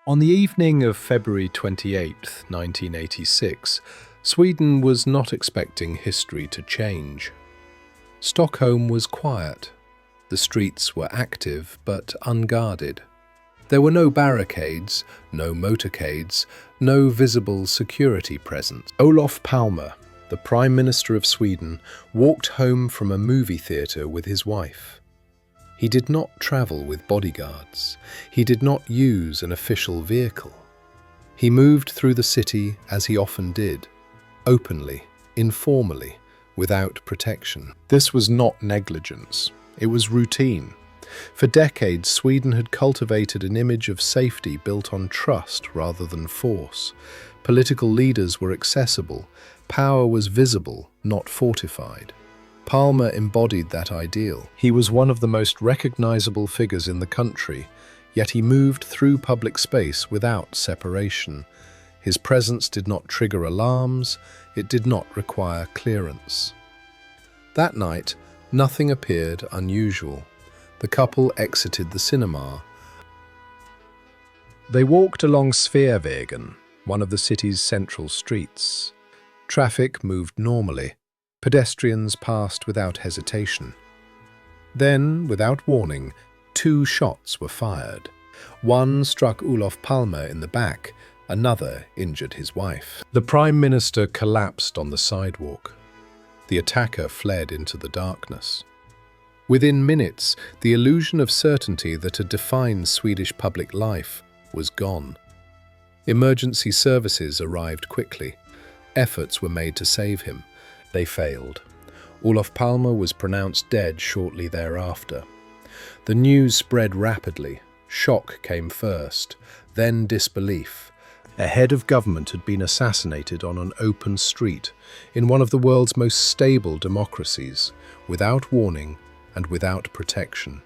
On the evening of February 28, 1986, Sweden was not expecting history to change. Stockholm was quiet. The streets were active but unguarded. There were no barricades, no motorcades, no visible security presence. Olof Palme, the Prime Minister of Sweden, walked home from a movie theatre with his wife. He did not travel with bodyguards. He did not use an official vehicle. He moved through the city as he often did, openly, informally, without protection. This was not negligence. It was routine. For decades, Sweden had cultivated an image of safety built on trust rather than force. Political leaders were accessible. Power was visible, not fortified. Palme embodied that ideal. He was one of the most recognizable figures in the country, yet he moved through public space without separation. His presence did not trigger alarms. It did not require clearance. That night, nothing appeared unusual. The couple exited the cinema. They walked along Sveavägen, one of the city's central streets. Traffic moved normally. Pedestrians passed without hesitation. Then, without warning, 2 shots were fired. One struck Olof Palme in the back, another injured his wife. The Prime Minister collapsed on the sidewalk. The attacker fled into the darkness. Within minutes, the illusion of certainty that had defined Swedish public life was gone. Emergency services arrived quickly. Efforts were made to save him. They failed. Olof Palme was pronounced dead shortly thereafter. The news spread rapidly. Shock came first, then disbelief. A head of government had been assassinated on an open street in one of the world's most stable democracies, without warning and without protection.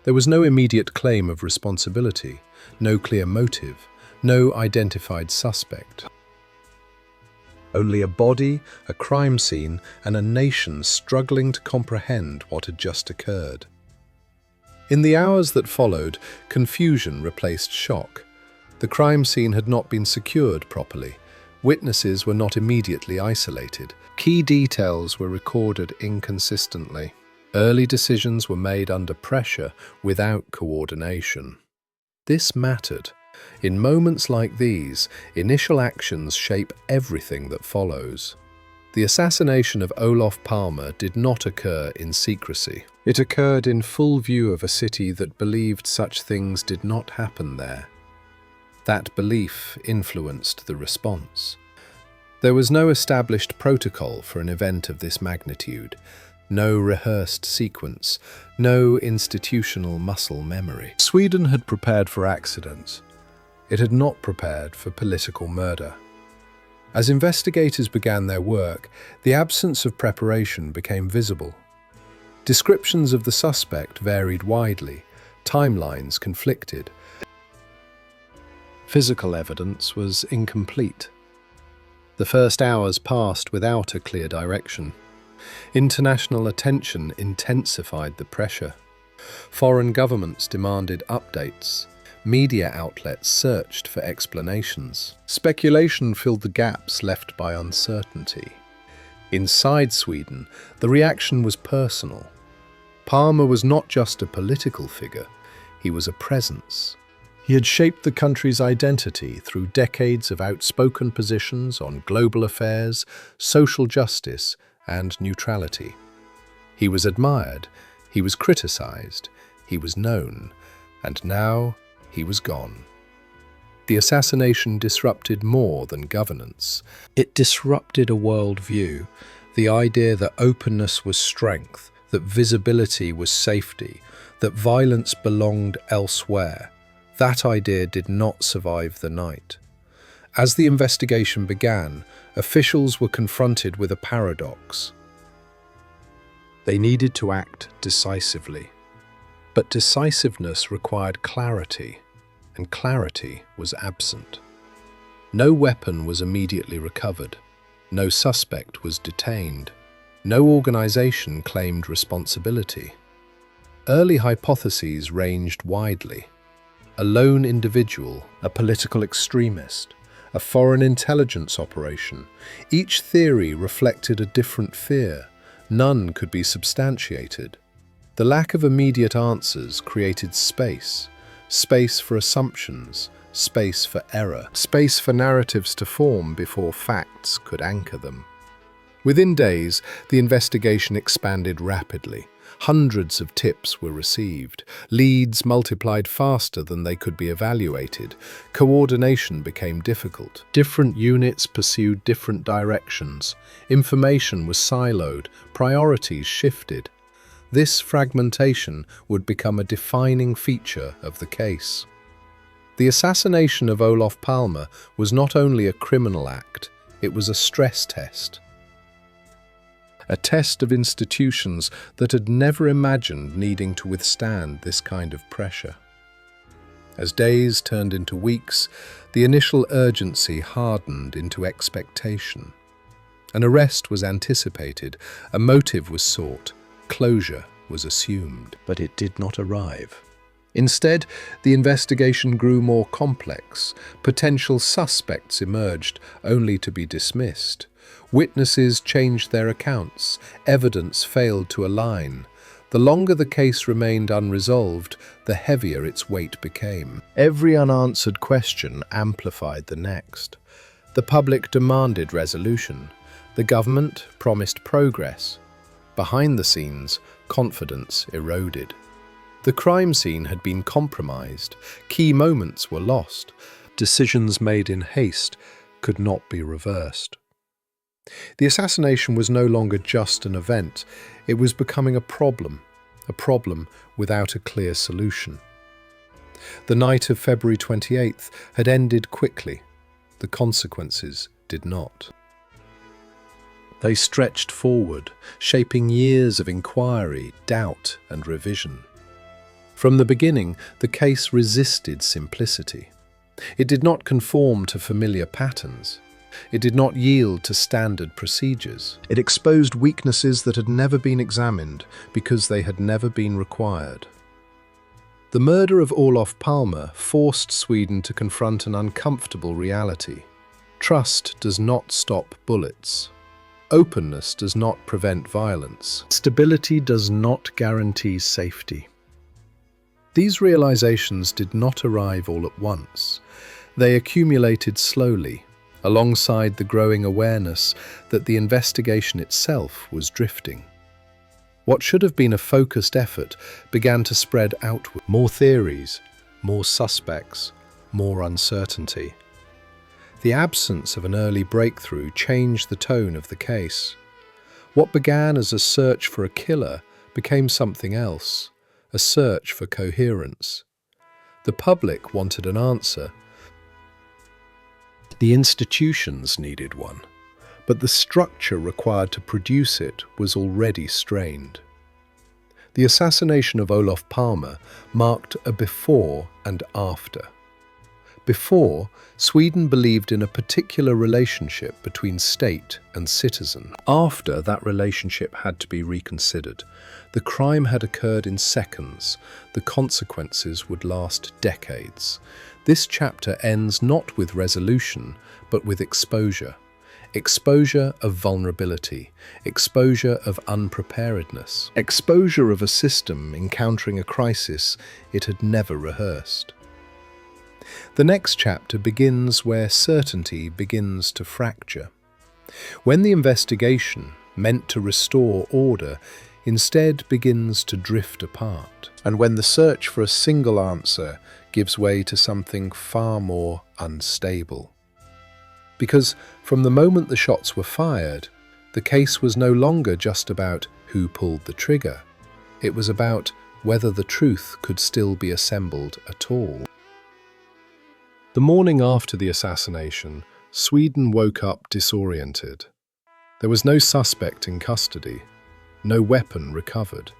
There was no immediate claim of responsibility, no clear motive, no identified suspect. Only a body, a crime scene, and a nation struggling to comprehend what had just occurred. In the hours that followed, confusion replaced shock. The crime scene had not been secured properly. Witnesses were not immediately isolated. Key details were recorded inconsistently. Early decisions were made under pressure without coordination. This mattered. In moments like these, initial actions shape everything that follows. The assassination of Olof Palme did not occur in secrecy. It occurred in full view of a city that believed such things did not happen there. That belief influenced the response. There was no established protocol for an event of this magnitude. No rehearsed sequence, no institutional muscle memory. Sweden had prepared for accidents. It had not prepared for political murder. As investigators began their work, the absence of preparation became visible. Descriptions of the suspect varied widely. Timelines conflicted. Physical evidence was incomplete. The first hours passed without a clear direction. International attention intensified the pressure. Foreign governments demanded updates. Media outlets searched for explanations. Speculation filled the gaps left by uncertainty. Inside Sweden, the reaction was personal. Palme was not just a political figure, he was a presence. He had shaped the country's identity through decades of outspoken positions on global affairs, social justice, and neutrality. He was admired, he was criticized, he was known, and now he was gone. The assassination disrupted more than governance. It disrupted a worldview, the idea that openness was strength, that visibility was safety, that violence belonged elsewhere. That idea did not survive the night. As the investigation began, officials were confronted with a paradox. They needed to act decisively. But decisiveness required clarity, and clarity was absent. No weapon was immediately recovered. No suspect was detained. No organization claimed responsibility. Early hypotheses ranged widely. a lone individual, a political extremist, a foreign intelligence operation. Each theory reflected a different fear. None could be substantiated. The lack of immediate answers created space for assumptions, space for error, space for narratives to form before facts could anchor them. Within days, the investigation expanded rapidly. Hundreds of tips were received. Leads multiplied faster than they could be evaluated. Coordination became difficult. Different units pursued different directions. Information was siloed. Priorities shifted. This fragmentation would become a defining feature of the case. The assassination of Olof Palme was not only a criminal act, it was a stress test. A test of institutions that had never imagined needing to withstand this kind of pressure. As days turned into weeks, the initial urgency hardened into expectation. An arrest was anticipated, a motive was sought, closure was assumed, but it did not arrive. Instead, the investigation grew more complex. Potential suspects emerged, only to be dismissed. Witnesses changed their accounts. Evidence failed to align. The longer the case remained unresolved, the heavier its weight became. Every unanswered question amplified the next. The public demanded resolution. The government promised progress. Behind the scenes, confidence eroded. The crime scene had been compromised. Key moments were lost. Decisions made in haste could not be reversed. The assassination was no longer just an event. It was becoming a problem without a clear solution. The night of February 28th had ended quickly. The consequences did not. They stretched forward, shaping years of inquiry, doubt, and revision. From the beginning, the case resisted simplicity. It did not conform to familiar patterns. It did not yield to standard procedures. It exposed weaknesses that had never been examined because they had never been required. The murder of Olof Palme forced Sweden to confront an uncomfortable reality. Trust does not stop bullets. Openness does not prevent violence. Stability does not guarantee safety. These realizations did not arrive all at once. They accumulated slowly, alongside the growing awareness that the investigation itself was drifting. What should have been a focused effort began to spread outward. More theories, more suspects, more uncertainty. The absence of an early breakthrough changed the tone of the case. What began as a search for a killer became something else, a search for coherence. The public wanted an answer. The institutions needed one, but the structure required to produce it was already strained. The assassination of Olof Palme marked a before and after. Before, Sweden believed in a particular relationship between state and citizen. After, that relationship had to be reconsidered. The crime had occurred in seconds. The consequences would last decades. This chapter ends not with resolution, but with exposure. Exposure of vulnerability, exposure of unpreparedness, exposure of a system encountering a crisis it had never rehearsed. The next chapter begins where certainty begins to fracture. When the investigation, meant to restore order, instead begins to drift apart. And when the search for a single answer gives way to something far more unstable. Because from the moment the shots were fired, the case was no longer just about who pulled the trigger. It was about whether the truth could still be assembled at all. The morning after the assassination, Sweden woke up disoriented. There was no suspect in custody, no weapon recovered,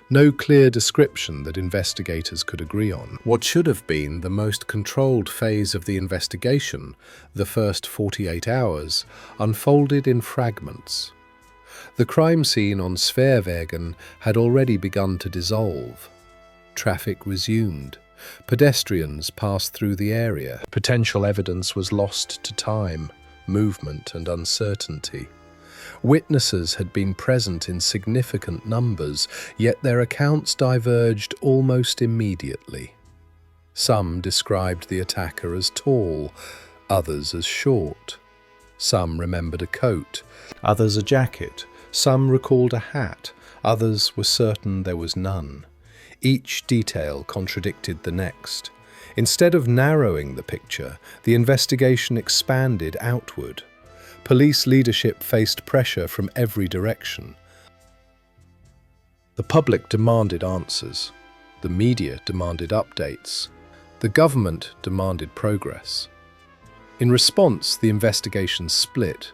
no clear description that investigators could agree on. What should have been the most controlled phase of the investigation, the first 48 hours, unfolded in fragments. The crime scene on Sveavägen had already begun to dissolve. Traffic resumed, Pedestrians passed through the area. Potential evidence was lost to time, movement, and uncertainty. Witnesses had been present in significant numbers, yet their accounts diverged almost immediately. Some described the attacker as tall, others as short. Some remembered a coat, others a jacket. Some recalled a hat, others were certain there was none. Each detail contradicted the next. Instead of narrowing the picture, the investigation expanded outward. Police leadership faced pressure from every direction. The public demanded answers. The media demanded updates. The government demanded progress. In response, the investigation split.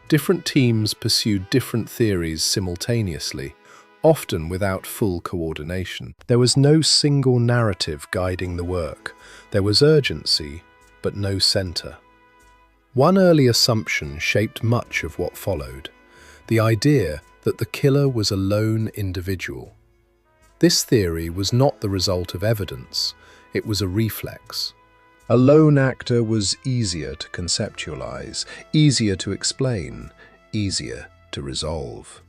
Different teams pursued different theories simultaneously, often without full coordination. There was no single narrative guiding the work. There was urgency, but no center. One early assumption shaped much of what followed, the idea that the killer was a lone individual. This theory was not the result of evidence, it was a reflex. A lone actor was easier to conceptualize, easier to explain, easier to resolve.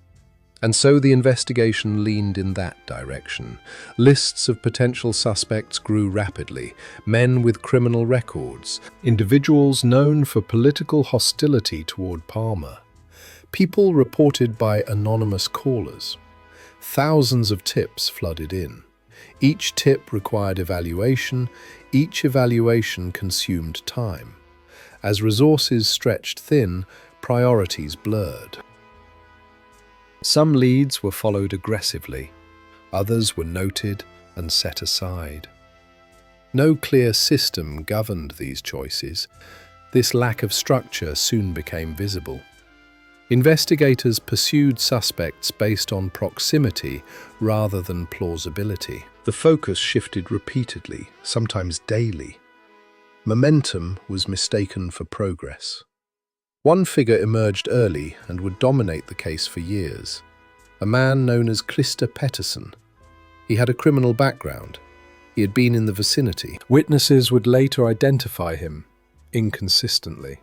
And so the investigation leaned in that direction. Lists of potential suspects grew rapidly, men with criminal records, individuals known for political hostility toward Palme, people reported by anonymous callers. Thousands of tips flooded in. Each tip required evaluation, each evaluation consumed time. As resources stretched thin, priorities blurred. Some leads were followed aggressively, others were noted and set aside. No clear system governed these choices. This lack of structure soon became visible. Investigators pursued suspects based on proximity rather than plausibility. The focus shifted repeatedly, sometimes daily. Momentum was mistaken for progress. One figure emerged early and would dominate the case for years. A man known as Christer Pettersson. He had a criminal background. He had been in the vicinity. Witnesses would later identify him, inconsistently.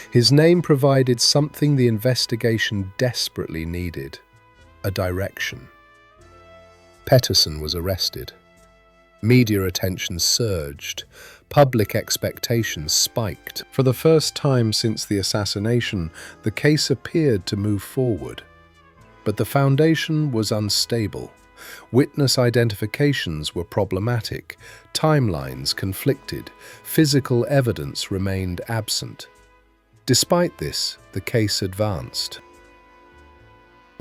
His name provided something the investigation desperately needed: a direction. Pettersson was arrested. Media attention surged. Public expectations spiked. For the first time since the assassination, the case appeared to move forward. But the foundation was unstable. Witness identifications were problematic. Timelines conflicted. Physical evidence remained absent. Despite this, the case advanced.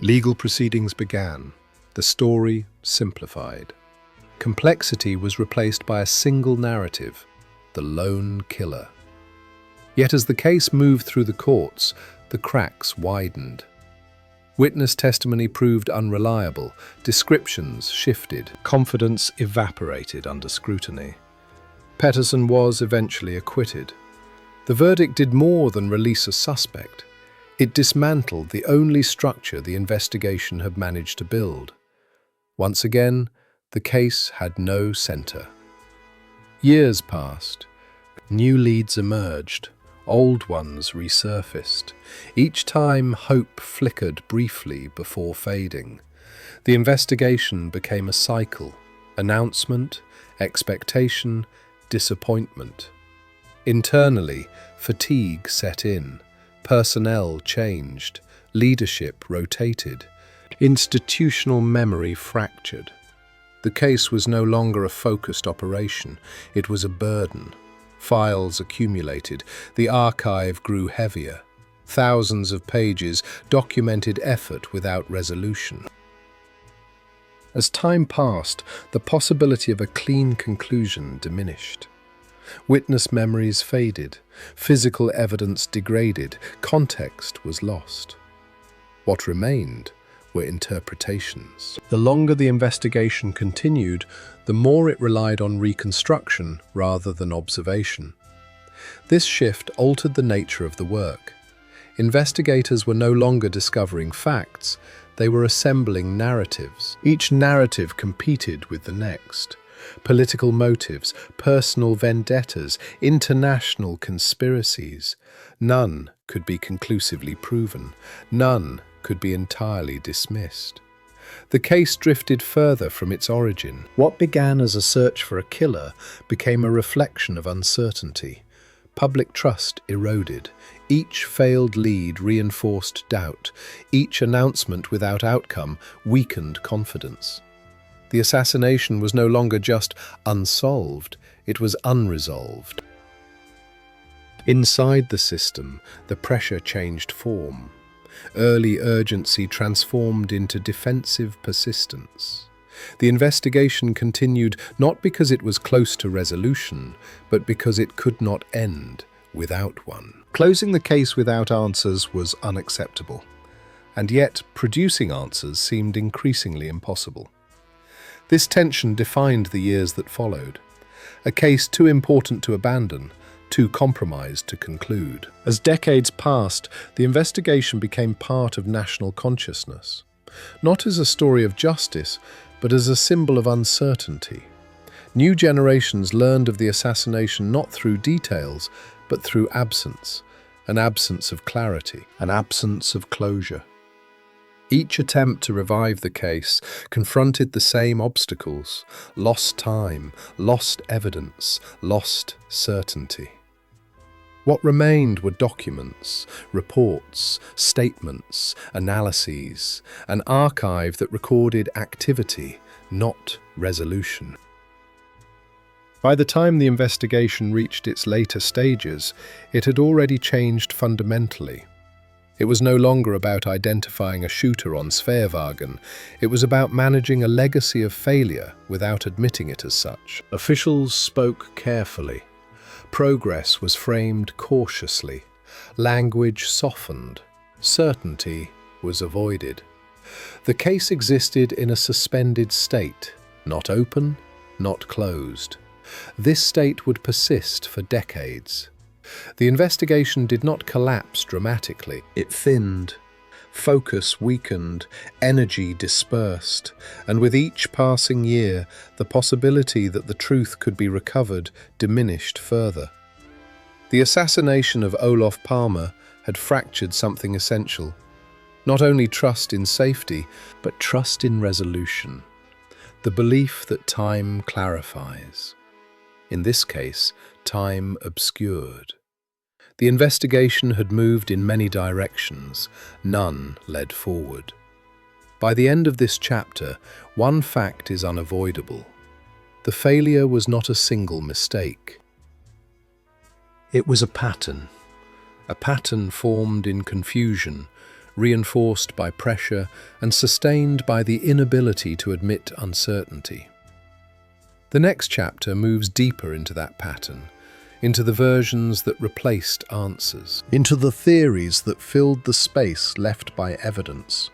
Legal proceedings began. The story simplified. Complexity was replaced by a single narrative: the lone killer. Yet as the case moved through the courts, the cracks widened. Witness testimony proved unreliable, descriptions shifted, confidence evaporated under scrutiny. Pettersson was eventually acquitted. The verdict did more than release a suspect. It dismantled the only structure the investigation had managed to build. Once again, the case had no center. Years passed. New leads emerged. Old ones resurfaced. Each time, hope flickered briefly before fading. The investigation became a cycle: announcement, expectation, disappointment. Internally, fatigue set in. Personnel changed. Leadership rotated. Institutional memory fractured. The case was no longer a focused operation. It was a burden. Files accumulated. The archive grew heavier. Thousands of pages documented effort without resolution. As time passed, the possibility of a clean conclusion diminished. Witness memories faded. Physical evidence degraded. Context was lost. What remained were interpretations. The longer the investigation continued, the more it relied on reconstruction rather than observation. This shift altered the nature of the work. Investigators were no longer discovering facts, they were assembling narratives. Each narrative competed with the next. Political motives, personal vendettas, international conspiracies. None could be conclusively proven. None could be entirely dismissed. The case drifted further from its origin. What began as a search for a killer became a reflection of uncertainty. Public trust eroded. Each failed lead reinforced doubt. Each announcement without outcome weakened confidence. The assassination was no longer just unsolved, it was unresolved. Inside the system, the pressure changed form. Early urgency transformed into defensive persistence. The investigation continued not because it was close to resolution, but because it could not end without one. Closing the case without answers was unacceptable, and yet producing answers seemed increasingly impossible. This tension defined the years that followed, a case too important to abandon, too compromised to conclude. As decades passed, the investigation became part of national consciousness, not as a story of justice, but as a symbol of uncertainty. New generations learned of the assassination not through details, but through absence, an absence of clarity, an absence of closure. Each attempt to revive the case confronted the same obstacles: lost time, lost evidence, lost certainty. What remained were documents, reports, statements, analyses, an archive that recorded activity, not resolution. By the time the investigation reached its later stages, it had already changed fundamentally. It was no longer about identifying a shooter on Sveavägen. It was about managing a legacy of failure without admitting it as such. Officials spoke carefully. Progress was framed cautiously. Language softened. Certainty was avoided. The case existed in a suspended state, not open, not closed. This state would persist for decades. The investigation did not collapse dramatically. It thinned. Focus weakened, energy dispersed, and with each passing year, the possibility that the truth could be recovered diminished further. The assassination of Olof Palme had fractured something essential. Not only trust in safety, but trust in resolution. The belief that time clarifies. In this case, time obscured. The investigation had moved in many directions, none led forward. By the end of this chapter, one fact is unavoidable. The failure was not a single mistake. It was a pattern formed in confusion, reinforced by pressure and sustained by the inability to admit uncertainty. The next chapter moves deeper into that pattern, into the versions that replaced answers, into the theories that filled the space left by evidence,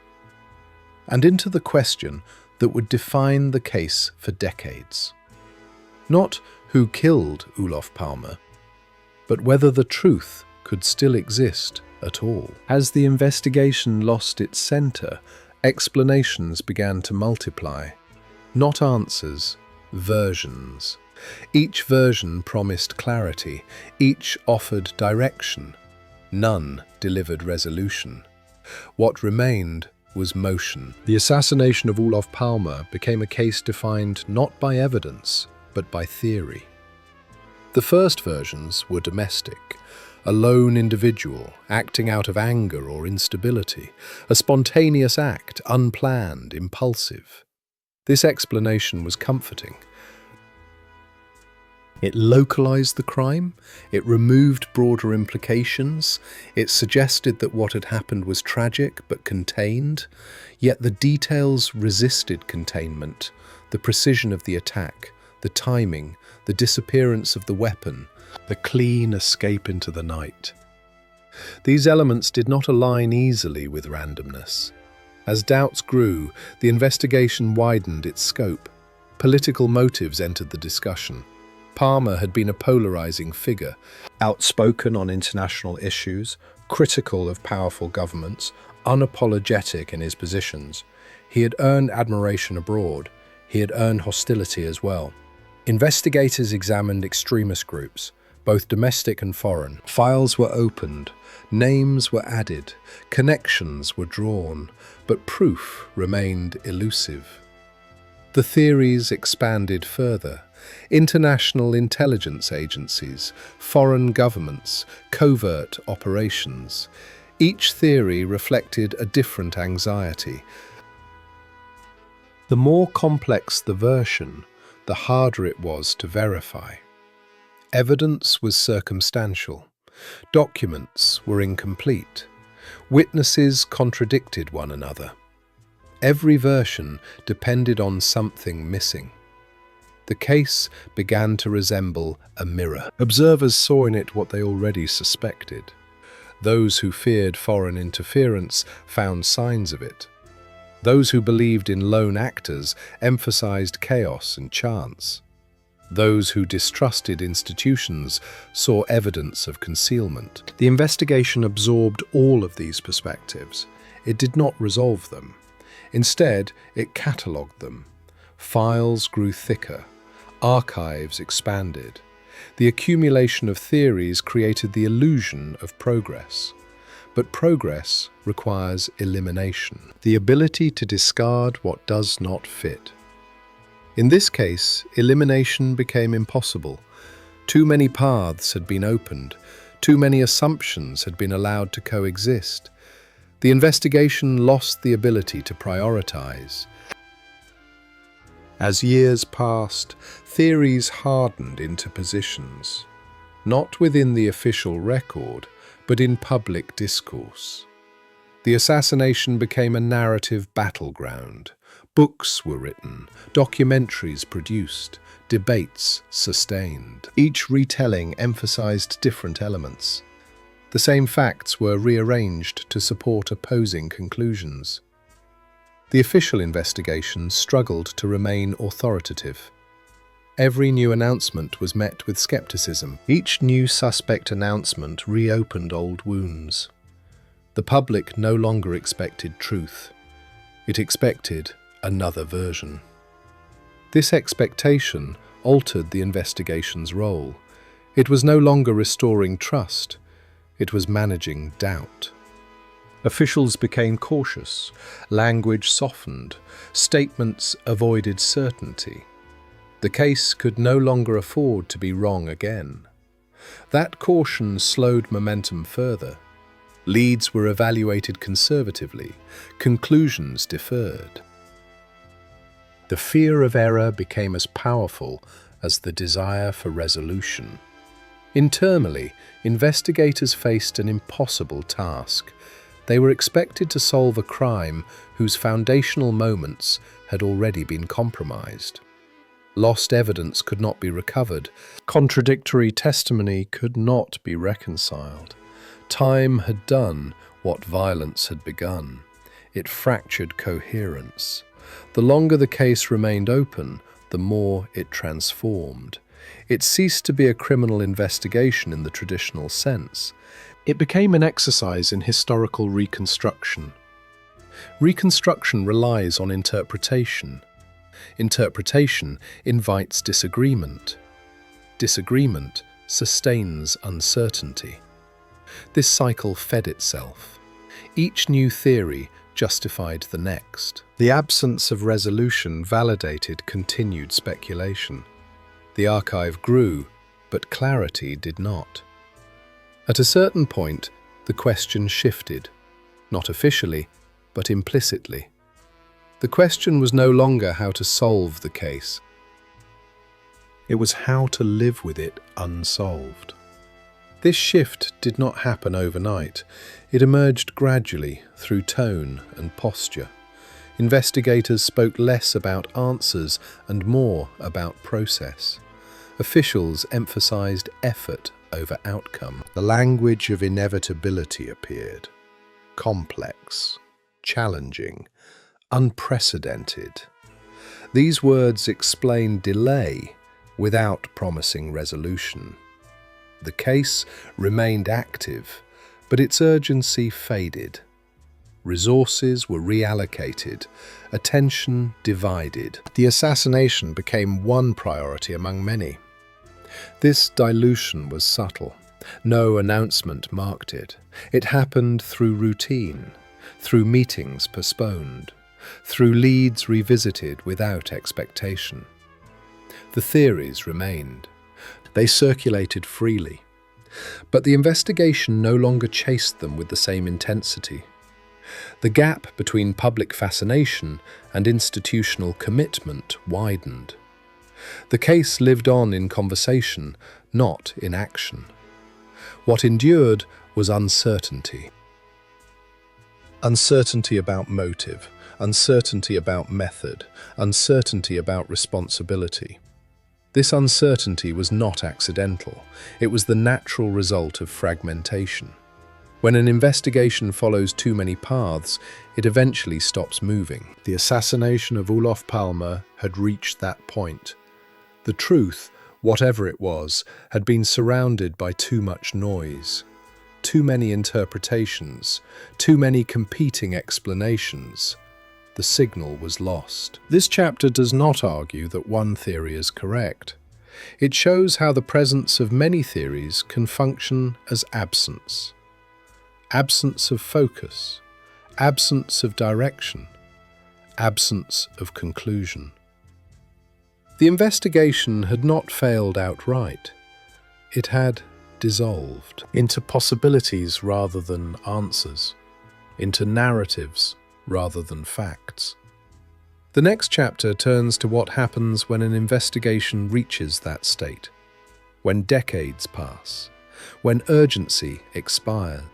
and into the question that would define the case for decades. Not who killed Olof Palme, but whether the truth could still exist at all. As the investigation lost its center, explanations began to multiply. Not answers, versions. Each version promised clarity, each offered direction. None delivered resolution. What remained was motion. The assassination of Olof Palme became a case defined not by evidence, but by theory. The first versions were domestic, a lone individual acting out of anger or instability, a spontaneous act, unplanned, impulsive. This explanation was comforting. It localized the crime, it removed broader implications, it suggested that what had happened was tragic but contained, yet the details resisted containment, the precision of the attack, the timing, the disappearance of the weapon, the clean escape into the night. These elements did not align easily with randomness. As doubts grew, the investigation widened its scope. Political motives entered the discussion. Palme had been a polarizing figure, outspoken on international issues, critical of powerful governments, unapologetic in his positions. He had earned admiration abroad. He had earned hostility as well. Investigators examined extremist groups, both domestic and foreign. Files were opened, names were added, connections were drawn, but proof remained elusive. The theories expanded further. International intelligence agencies, foreign governments, covert operations. Each theory reflected a different anxiety. The more complex the version, the harder it was to verify. Evidence was circumstantial. Documents were incomplete. Witnesses contradicted one another. Every version depended on something missing. The case began to resemble a mirror. Observers saw in it what they already suspected. Those who feared foreign interference found signs of it. Those who believed in lone actors emphasized chaos and chance. Those who distrusted institutions saw evidence of concealment. The investigation absorbed all of these perspectives. It did not resolve them. Instead, it catalogued them. Files grew thicker. Archives expanded. The accumulation of theories created the illusion of progress. But progress requires elimination, the ability to discard what does not fit. In this case, elimination became impossible. Too many paths had been opened. Too many assumptions had been allowed to coexist. The investigation lost the ability to prioritize. As years passed, theories hardened into positions, not within the official record, but in public discourse. The assassination became a narrative battleground. Books were written, documentaries produced, debates sustained. Each retelling emphasized different elements. The same facts were rearranged to support opposing conclusions. The official investigation struggled to remain authoritative. Every new announcement was met with skepticism. Each new suspect announcement reopened old wounds. The public no longer expected truth. It expected another version. This expectation altered the investigation's role. It was no longer restoring trust. It was managing doubt. Officials became cautious. Language softened. Statements avoided certainty. The case could no longer afford to be wrong again. That caution slowed momentum further. Leads were evaluated conservatively, conclusions deferred. The fear of error became as powerful as the desire for resolution. Internally, investigators faced an impossible task. They were expected to solve a crime whose foundational moments had already been compromised. Lost evidence could not be recovered. Contradictory testimony could not be reconciled. Time had done what violence had begun. It fractured coherence. The longer the case remained open, the more it transformed. It ceased to be a criminal investigation in the traditional sense. It became an exercise in historical reconstruction. Reconstruction relies on interpretation. Interpretation invites disagreement. Disagreement sustains uncertainty. This cycle fed itself. Each new theory justified the next. The absence of resolution validated continued speculation. The archive grew, but clarity did not. At a certain point, the question shifted, not officially, but implicitly. The question was no longer how to solve the case. It was how to live with it unsolved. This shift did not happen overnight. It emerged gradually through tone and posture. Investigators spoke less about answers and more about process. Officials emphasized effort over outcome. The language of inevitability appeared. Complex, challenging, unprecedented. These words explain delay without promising resolution. The case remained active, but its urgency faded. Resources were reallocated, attention divided. The assassination became one priority among many. This dilution was subtle. No announcement marked it. It happened through routine, through meetings postponed, through leads revisited without expectation. The theories remained. They circulated freely. But the investigation no longer chased them with the same intensity. The gap between public fascination and institutional commitment widened. The case lived on in conversation, not in action. What endured was uncertainty. Uncertainty about motive, uncertainty about method, uncertainty about responsibility. This uncertainty was not accidental. It was the natural result of fragmentation. When an investigation follows too many paths, it eventually stops moving. The assassination of Olof Palme had reached that point. The truth, whatever it was, had been surrounded by too much noise. Too many interpretations, too many competing explanations. The signal was lost. This chapter does not argue that one theory is correct. It shows how the presence of many theories can function as absence. Absence of focus, absence of direction, absence of conclusion. The investigation had not failed outright. It had dissolved into possibilities rather than answers, into narratives rather than facts. The next chapter turns to what happens when an investigation reaches that state, when decades pass, when urgency expires.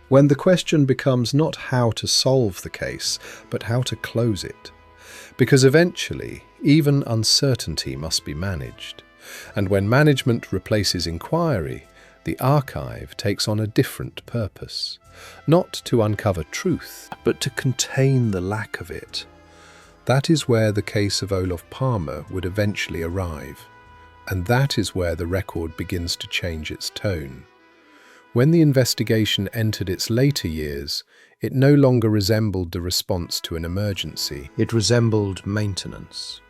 When the question becomes not how to solve the case, but how to close it. Because eventually, even uncertainty must be managed. And when management replaces inquiry, the archive takes on a different purpose. Not to uncover truth, but to contain the lack of it. That is where the case of Olof Palme would eventually arrive. And that is where the record begins to change its tone. When the investigation entered its later years, it no longer resembled the response to an emergency. It resembled maintenance.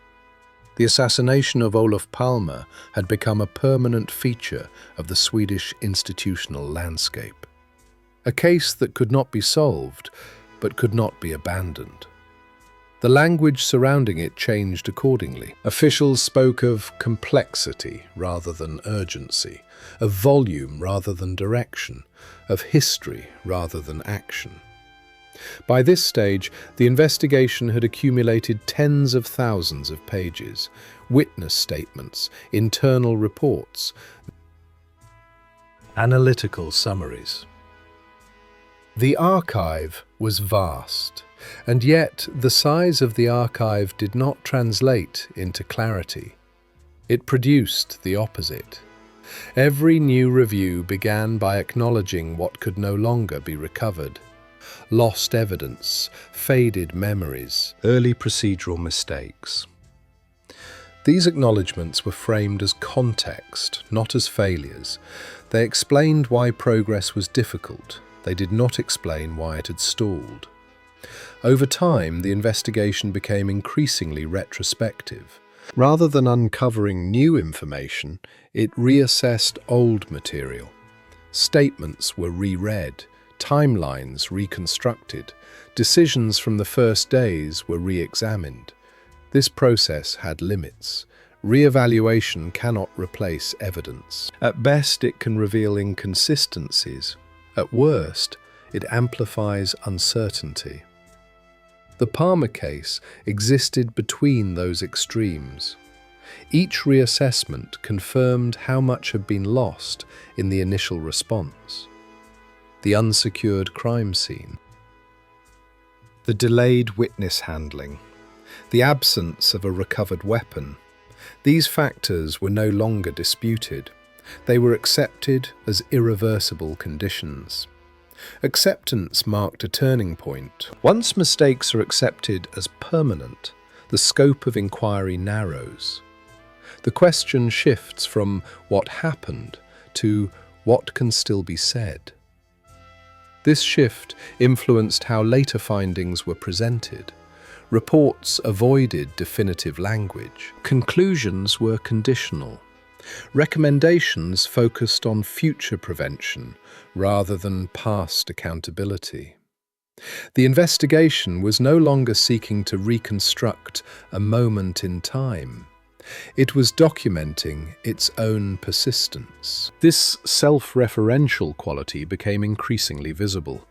The assassination of Olof Palme had become a permanent feature of the Swedish institutional landscape. A case that could not be solved, but could not be abandoned. The language surrounding it changed accordingly. Officials spoke of complexity rather than urgency, of volume rather than direction, of history rather than action. By this stage, the investigation had accumulated tens of thousands of pages, witness statements, internal reports, analytical summaries. The archive was vast, and yet the size of the archive did not translate into clarity. It produced the opposite. Every new review began by acknowledging what could no longer be recovered. Lost evidence, faded memories, early procedural mistakes. These acknowledgements were framed as context, not as failures. They explained why progress was difficult. They did not explain why it had stalled. Over time, the investigation became increasingly retrospective. Rather than uncovering new information, it reassessed old material. Statements were reread, timelines reconstructed, decisions from the first days were re-examined. This process had limits. Re-evaluation cannot replace evidence. At best, it can reveal inconsistencies. At worst, it amplifies uncertainty. The Palme case existed between those extremes. Each reassessment confirmed how much had been lost in the initial response. The unsecured crime scene, the delayed witness handling, the absence of a recovered weapon. These factors were no longer disputed. They were accepted as irreversible conditions. Acceptance marked a turning point. Once mistakes are accepted as permanent, the scope of inquiry narrows. The question shifts from what happened to what can still be said. This shift influenced how later findings were presented. Reports avoided definitive language. Conclusions were conditional. Recommendations focused on future prevention rather than past accountability. The investigation was no longer seeking to reconstruct a moment in time. It was documenting its own persistence. This self-referential quality became increasingly visible.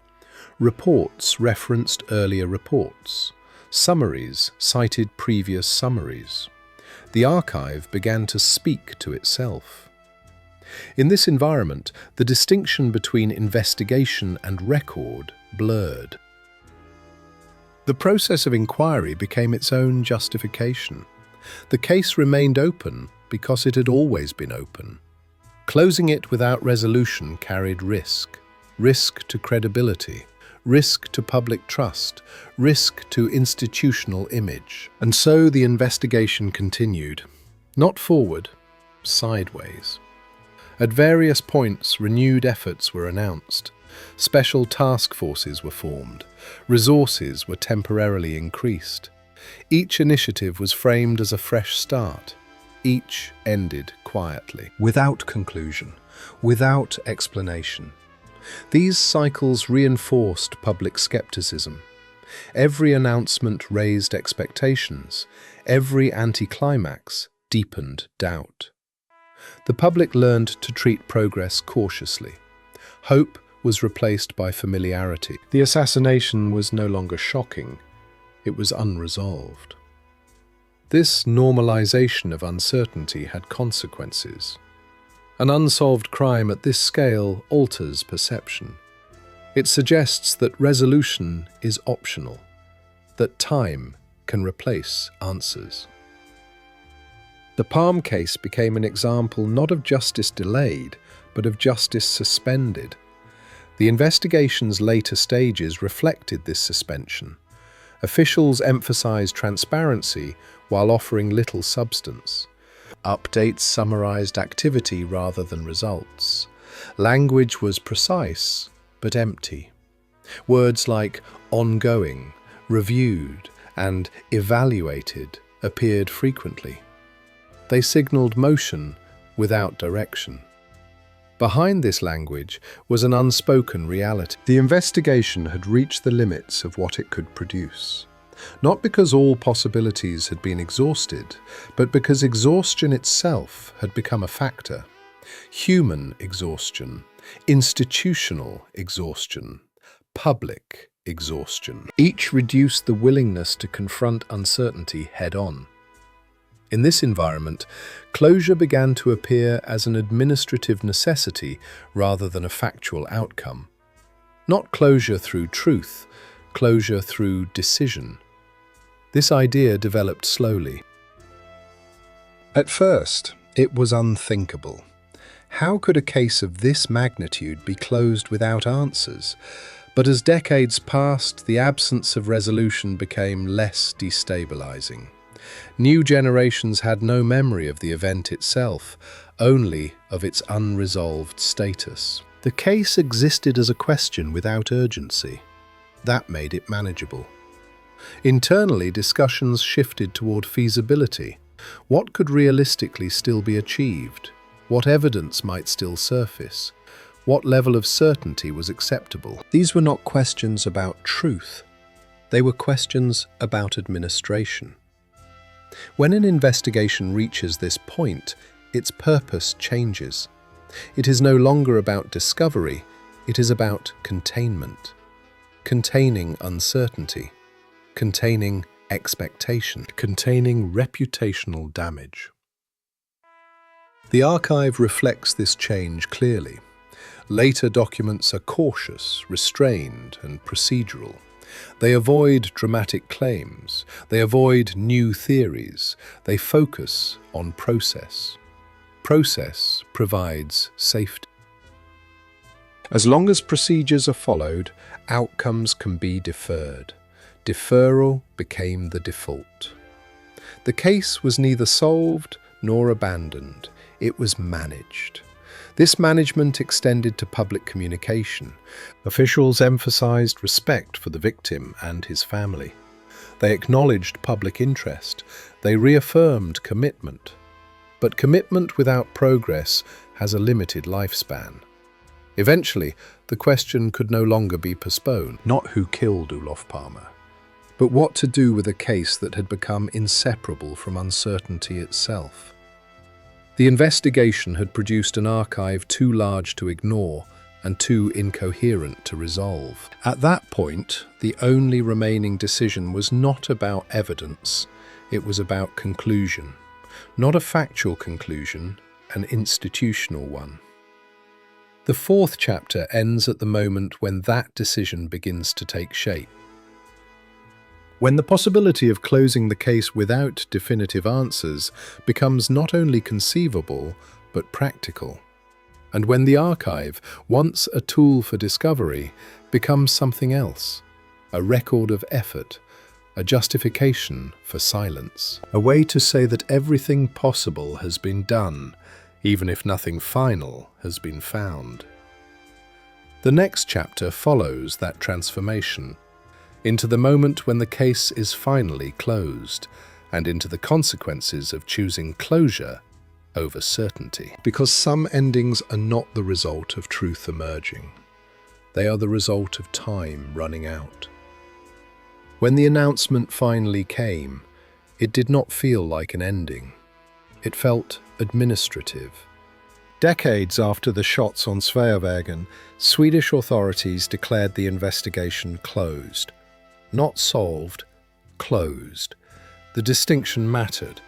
Reports referenced earlier reports. Summaries cited previous summaries. The archive began to speak to itself. In this environment, the distinction between investigation and record blurred. The process of inquiry became its own justification. The case remained open because it had always been open. Closing it without resolution carried risk. Risk to credibility, risk to public trust, risk to institutional image. And so the investigation continued, not forward, sideways. At various points, renewed efforts were announced. Special task forces were formed. Resources were temporarily increased. Each initiative was framed as a fresh start. Each ended quietly, without conclusion, without explanation. These cycles reinforced public skepticism. Every announcement raised expectations. Every anticlimax deepened doubt. The public learned to treat progress cautiously. Hope was replaced by familiarity. The assassination was no longer shocking. It was unresolved. This normalization of uncertainty had consequences. An unsolved crime at this scale alters perception. It suggests that resolution is optional, that time can replace answers. The Palme case became an example not of justice delayed, but of justice suspended. The investigation's later stages reflected this suspension. Officials emphasized transparency while offering little substance. Updates summarized activity rather than results. Language was precise, but empty. Words like ongoing, reviewed, and evaluated appeared frequently. They signaled motion without direction. Behind this language was an unspoken reality. The investigation had reached the limits of what it could produce. Not because all possibilities had been exhausted, but because exhaustion itself had become a factor. Human exhaustion, institutional exhaustion, public exhaustion. Each reduced the willingness to confront uncertainty head-on. In this environment, closure began to appear as an administrative necessity rather than a factual outcome. Not closure through truth, closure through decision. This idea developed slowly. At first, it was unthinkable. How could a case of this magnitude be closed without answers? But as decades passed, the absence of resolution became less destabilizing. New generations had no memory of the event itself, only of its unresolved status. The case existed as a question without urgency. That made it manageable. Internally, discussions shifted toward feasibility. What could realistically still be achieved? What evidence might still surface? What level of certainty was acceptable? These were not questions about truth. They were questions about administration. When an investigation reaches this point, its purpose changes. It is no longer about discovery, it is about containment. Containing uncertainty, containing expectation, containing reputational damage. The archive reflects this change clearly. Later documents are cautious, restrained, and procedural. They avoid dramatic claims. They avoid new theories. They focus on process. Process provides safety. As long as procedures are followed, outcomes can be deferred. Deferral became the default. The case was neither solved nor abandoned. It was managed. This management extended to public communication. Officials emphasized respect for the victim and his family. They acknowledged public interest. They reaffirmed commitment. But commitment without progress has a limited lifespan. Eventually, the question could no longer be postponed. Not who killed Olof Palme, but what to do with a case that had become inseparable from uncertainty itself. The investigation had produced an archive too large to ignore and too incoherent to resolve. At that point, the only remaining decision was not about evidence, it was about conclusion. Not a factual conclusion, an institutional one. The fourth chapter ends at the moment when that decision begins to take shape. When the possibility of closing the case without definitive answers becomes not only conceivable, but practical. And when the archive, once a tool for discovery, becomes something else, a record of effort, a justification for silence, a way to say that everything possible has been done, even if nothing final has been found. The next chapter follows that transformation, into the moment when the case is finally closed, and into the consequences of choosing closure over certainty. Because some endings are not the result of truth emerging. They are the result of time running out. When the announcement finally came, it did not feel like an ending. It felt administrative. Decades after the shots on Sveavägen, Swedish authorities declared the investigation closed. Not solved, closed. The distinction mattered.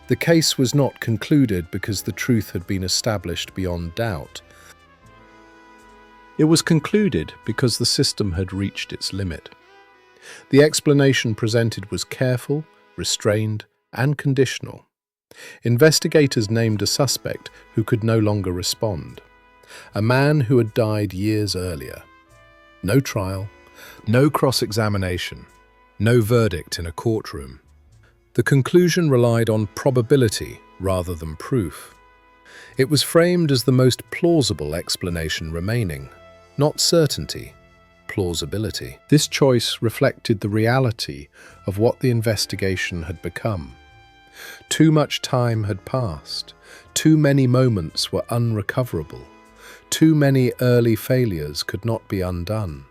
The case was not concluded because the truth had been established beyond doubt. It was concluded because the system had reached its limit. The explanation presented was careful, restrained, and conditional. Investigators named a suspect who could no longer respond. A man who had died years earlier. No trial, no cross-examination, no verdict in a courtroom. The conclusion relied on probability rather than proof. It was framed as the most plausible explanation remaining, not certainty, plausibility. This choice reflected the reality of what the investigation had become. Too much time had passed. Too many moments were unrecoverable. Too many early failures could not be undone.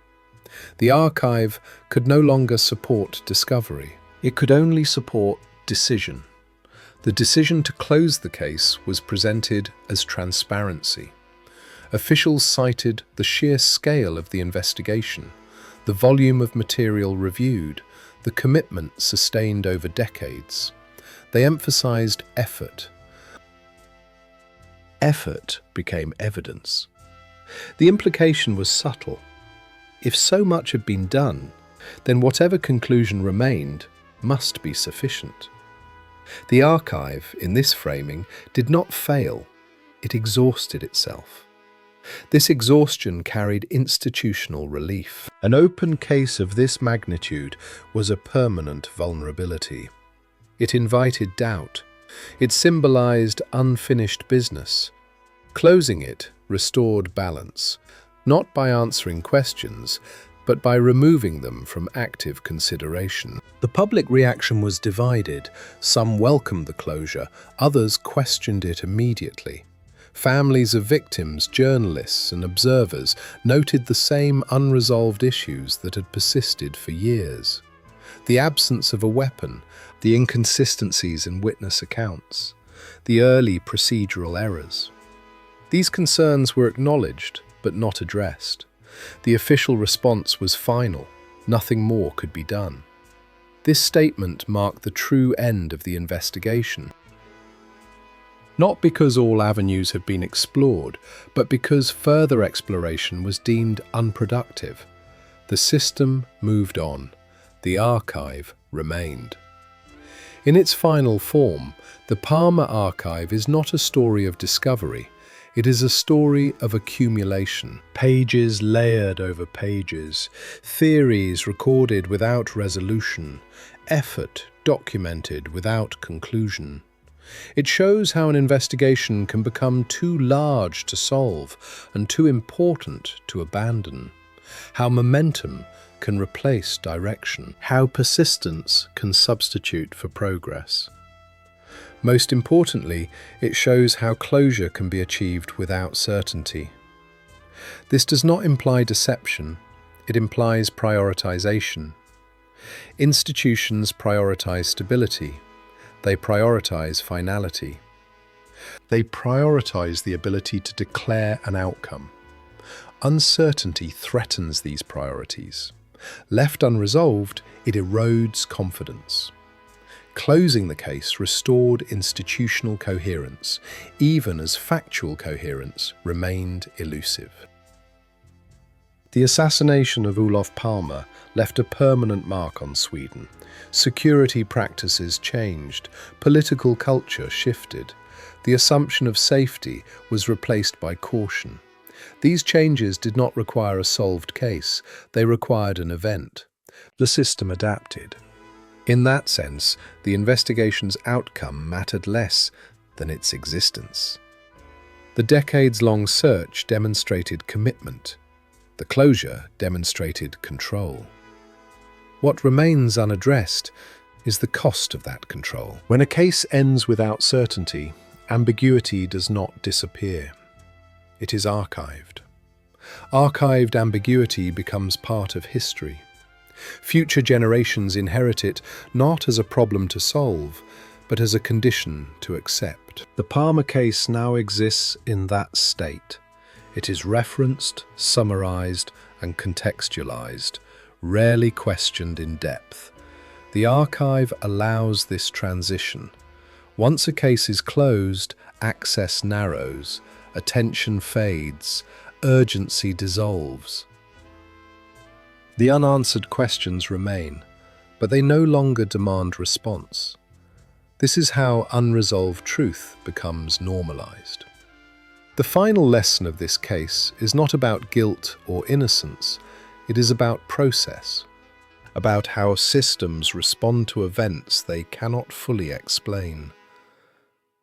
The archive could no longer support discovery. It could only support decision. The decision to close the case was presented as transparency. Officials cited the sheer scale of the investigation, the volume of material reviewed, the commitment sustained over decades. They emphasized effort. Effort became evidence. The implication was subtle. If so much had been done, then whatever conclusion remained must be sufficient. The archive, in this framing, did not fail. It exhausted itself. This exhaustion carried institutional relief. An open case of this magnitude was a permanent vulnerability. It invited doubt. It symbolized unfinished business. Closing it restored balance, not by answering questions, but by removing them from active consideration. The public reaction was divided. Some welcomed the closure, others questioned it immediately. Families of victims, journalists, and observers noted the same unresolved issues that had persisted for years. The absence of a weapon, the inconsistencies in witness accounts, the early procedural errors. These concerns were acknowledged, but not addressed. The official response was final. Nothing more could be done. This statement marked the true end of the investigation. Not because all avenues had been explored, but because further exploration was deemed unproductive. The system moved on. The archive remained. In its final form, the Palme archive is not a story of discovery. It is a story of accumulation. Pages layered over pages, theories recorded without resolution, effort documented without conclusion. It shows how an investigation can become too large to solve and too important to abandon, how momentum can replace direction, how persistence can substitute for progress. Most importantly, it shows how closure can be achieved without certainty. This does not imply deception, it implies prioritization. Institutions prioritize stability. They prioritize finality. They prioritize the ability to declare an outcome. Uncertainty threatens these priorities. Left unresolved, it erodes confidence. Closing the case restored institutional coherence, even as factual coherence remained elusive. The assassination of Olof Palme left a permanent mark on Sweden. Security practices changed, political culture shifted. The assumption of safety was replaced by caution. These changes did not require a solved case, they required an event. The system adapted. In that sense, the investigation's outcome mattered less than its existence. The decades-long search demonstrated commitment. The closure demonstrated control. What remains unaddressed is the cost of that control. When a case ends without certainty, ambiguity does not disappear. It is archived. Archived ambiguity becomes part of history. Future generations inherit it not as a problem to solve, but as a condition to accept. The Palme case now exists in that state. It is referenced, summarized, and contextualized, rarely questioned in depth. The archive allows this transition. Once a case is closed, access narrows, attention fades, urgency dissolves. The unanswered questions remain, but they no longer demand response. This is how unresolved truth becomes normalized. The final lesson of this case is not about guilt or innocence, it is about process, about how systems respond to events they cannot fully explain.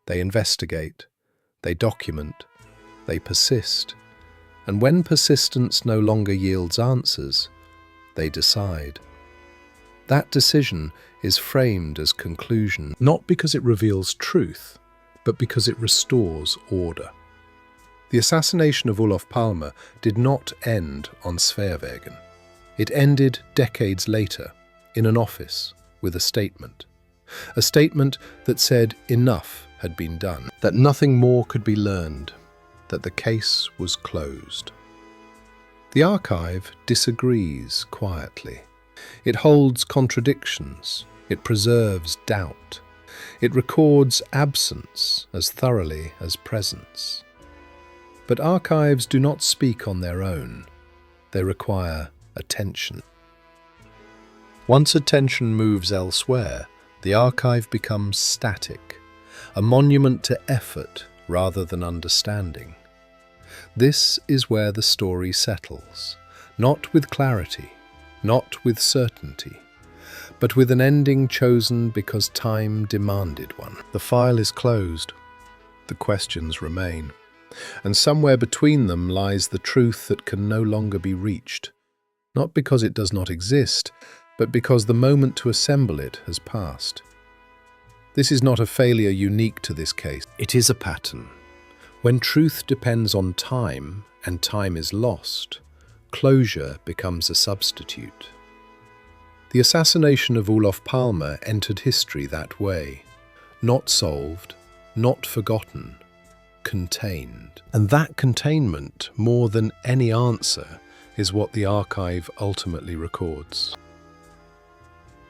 They investigate, they document, they persist, and when persistence no longer yields answers, they decide. That decision is framed as conclusion, not because it reveals truth, but because it restores order. The assassination of Olof Palme did not end on Sveavägen. It ended decades later, in an office, with a statement. A statement that said enough had been done, that nothing more could be learned, that the case was closed. The archive disagrees quietly. It holds contradictions. It preserves doubt. It records absence as thoroughly as presence. But archives do not speak on their own. They require attention. Once attention moves elsewhere, the archive becomes static, a monument to effort rather than understanding. This is where the story settles, not with clarity, not with certainty, but with an ending chosen because time demanded one. The file is closed. The questions remain. And somewhere between them lies the truth that can no longer be reached, not because it does not exist, but because the moment to assemble it has passed. This is not a failure unique to this case. It is a pattern. When truth depends on time and time is lost, closure becomes a substitute. The assassination of Olof Palme entered history that way, not solved, not forgotten, contained. And that containment, more than any answer, is what the archive ultimately records.